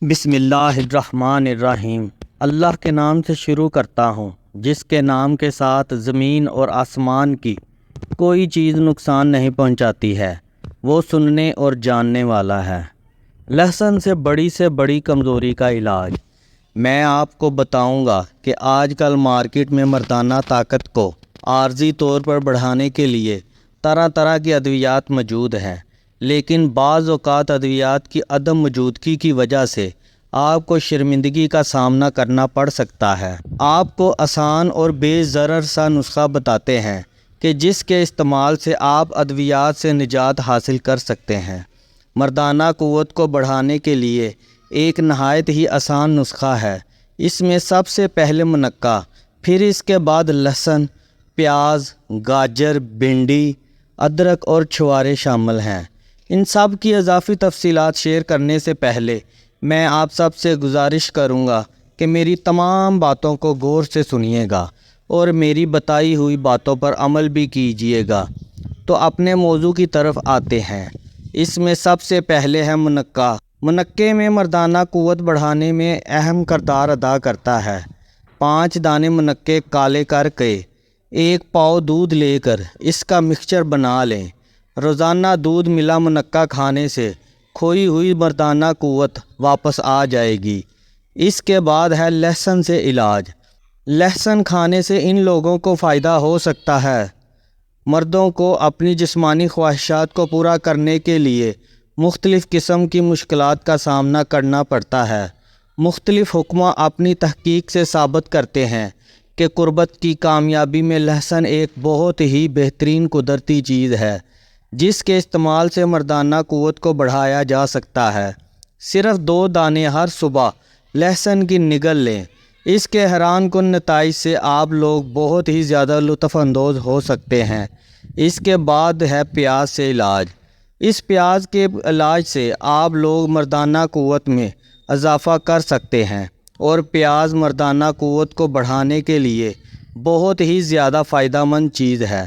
بسم اللہ الرحمن الرحیم۔ اللہ کے نام سے شروع کرتا ہوں جس کے نام کے ساتھ زمین اور آسمان کی کوئی چیز نقصان نہیں پہنچاتی ہے، وہ سننے اور جاننے والا ہے۔ لہسن سے بڑی کمزوری کا علاج میں آپ کو بتاؤں گا کہ آج کل مارکیٹ میں مردانہ طاقت کو عارضی طور پر بڑھانے کے لیے طرح طرح کی ادویات موجود ہیں، لیکن بعض اوقات ادویات کی عدم موجودگی کی وجہ سے آپ کو شرمندگی کا سامنا کرنا پڑ سکتا ہے۔ آپ کو آسان اور بے ضرر سا نسخہ بتاتے ہیں کہ جس کے استعمال سے آپ ادویات سے نجات حاصل کر سکتے ہیں۔ مردانہ قوت کو بڑھانے کے لیے ایک نہایت ہی آسان نسخہ ہے۔ اس میں سب سے پہلے منقع، پھر اس کے بعد لہسن، پیاز، گاجر، بھنڈی، ادرک اور چھوارے شامل ہیں۔ ان سب کی اضافی تفصیلات شیئر کرنے سے پہلے میں آپ سب سے گزارش کروں گا کہ میری تمام باتوں کو غور سے سنیے گا اور میری بتائی ہوئی باتوں پر عمل بھی کیجیے گا۔ تو اپنے موضوع کی طرف آتے ہیں۔ اس میں سب سے پہلے ہے منقع۔ منقع میں مردانہ قوت بڑھانے میں اہم کردار ادا کرتا ہے۔ 5 دانے منقع کالے کر کے 1 پاؤ دودھ لے کر اس کا مکسچر بنا لیں۔ روزانہ دودھ ملا منقع کھانے سے کھوئی ہوئی مردانہ قوت واپس آ جائے گی۔ اس کے بعد ہے لہسن سے علاج۔ لہسن کھانے سے ان لوگوں کو فائدہ ہو سکتا ہے۔ مردوں کو اپنی جسمانی خواہشات کو پورا کرنے کے لیے مختلف قسم کی مشکلات کا سامنا کرنا پڑتا ہے۔ مختلف حکماں اپنی تحقیق سے ثابت کرتے ہیں کہ قربت کی کامیابی میں لہسن ایک بہت ہی بہترین قدرتی چیز ہے جس کے استعمال سے مردانہ قوت کو بڑھایا جا سکتا ہے۔ صرف 2 دانے ہر صبح لہسن کی نگل لیں۔ اس کے حیران کن نتائج سے آپ لوگ بہت ہی زیادہ لطف اندوز ہو سکتے ہیں۔ اس کے بعد ہے پیاز سے علاج۔ اس پیاز کے علاج سے آپ لوگ مردانہ قوت میں اضافہ کر سکتے ہیں، اور پیاز مردانہ قوت کو بڑھانے کے لیے بہت ہی زیادہ فائدہ مند چیز ہے۔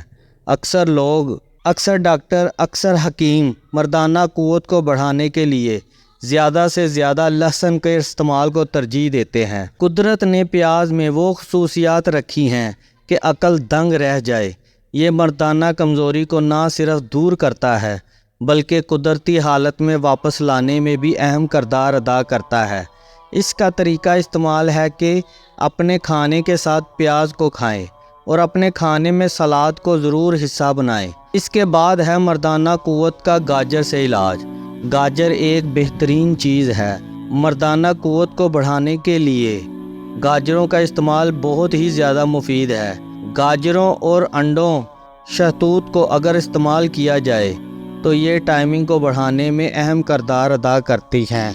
اکثر ڈاکٹر، اکثر حکیم مردانہ قوت کو بڑھانے کے لیے زیادہ سے زیادہ لہسن کے استعمال کو ترجیح دیتے ہیں۔ قدرت نے پیاز میں وہ خصوصیات رکھی ہیں کہ عقل دنگ رہ جائے۔ یہ مردانہ کمزوری کو نہ صرف دور کرتا ہے بلکہ قدرتی حالت میں واپس لانے میں بھی اہم کردار ادا کرتا ہے۔ اس کا طریقہ استعمال ہے کہ اپنے کھانے کے ساتھ پیاز کو کھائیں اور اپنے کھانے میں سلاد کو ضرور حصہ بنائیں۔ اس کے بعد ہے مردانہ قوت کا گاجر سے علاج۔ گاجر ایک بہترین چیز ہے۔ مردانہ قوت کو بڑھانے کے لیے گاجروں کا استعمال بہت ہی زیادہ مفید ہے۔ گاجروں اور انڈوں شہتوت کو اگر استعمال کیا جائے تو یہ ٹائمنگ کو بڑھانے میں اہم کردار ادا کرتی ہیں۔